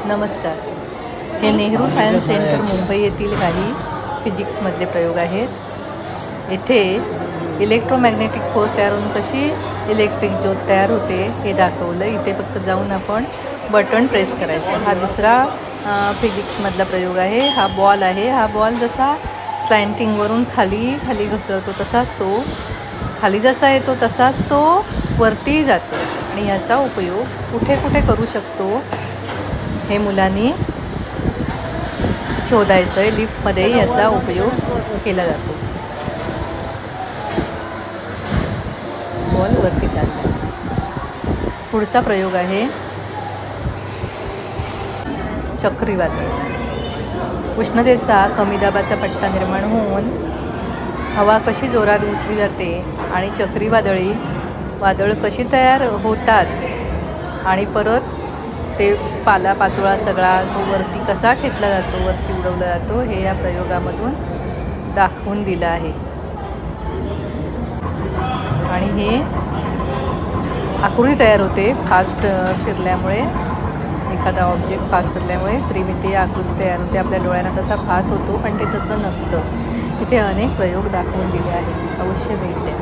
नमस्कार. हे Nehru science centre Mumbai येथील काही फिजिक्समधले प्रयोग आहेत. येथे इलेक्ट्रोमॅग्नेटिक फोर्स यावरून कशी इलेक्ट्रिक ज्योत तयार होते हे दाखवलं. इथे फक्त जाऊन आपण बटन प्रेस करायचं. हा दुसरा फिजिक्समधला प्रयोग आहे. हा बॉल आहे. हा बॉल जसा स्लॅन्टिंगवरून खाली घसरतो तसाच तो खाली जसा येतो तसाच तो वरती जातो आणि याचा उपयोग कुठे कुठे करू शकतो हे मुलांनी शोधायचं आहे. लिफ्टमध्ये याचा उपयोग केला जातो. बॉल वरती चालला. पुढचा प्रयोग आहे चक्रीवादळ. उष्णतेचा कमी दाबाचा पट्टा निर्माण होऊन हवा कशी जोरात उचलली जाते आणि चक्रीवादळी वादळ कशी तयार होतात आणि परत ते पालापाचोळा सगळा तो वरती कसा खेचला जातो, वरती उडवला जातो हे या प्रयोगामधून दाखवून दिलं आहे. आणि हे आकृती तयार होते फास्ट फिरल्यामुळे. एखादा ऑब्जेक्ट फास्ट फिरल्यामुळे त्रिमितीय आकृती तयार होते. आपल्या डोळ्यांना तसा फास होतो पण ते तसं नसतं. इथे अनेक प्रयोग दाखवून दिले आहेत. अवश्य भेट द्या.